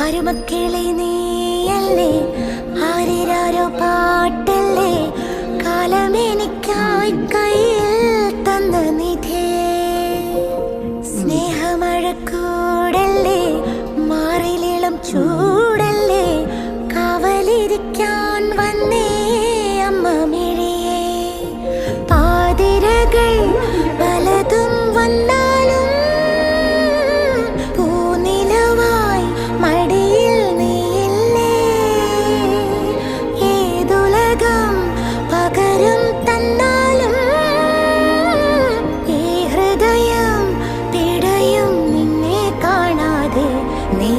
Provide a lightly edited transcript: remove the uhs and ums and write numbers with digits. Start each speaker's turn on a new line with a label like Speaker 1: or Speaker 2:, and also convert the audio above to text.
Speaker 1: അരുമക്കിളി നീയല്ലേ, ആരിരാരോ പാട്ടല്ലേ, കാലമെനിക്കായി കയ്യിൽ തന്ന നിധിയേ. സ്നേഹമഴക്കൂടല്ലേ, മാറിലിളം ചൂടല്ലേ, കാവലിരിക്കാൻ വന്നേ അമ്മ മിഴിയേ. പാതിരകൾ പലതും വന്നാലും പൂനിലവായി മടിയിൽ നീയില്ലേ. ഏതുലകം പകരം തന്നാലും ഈ ഹൃദയം പിടയും നിന്നെ കാണാതെ. നീ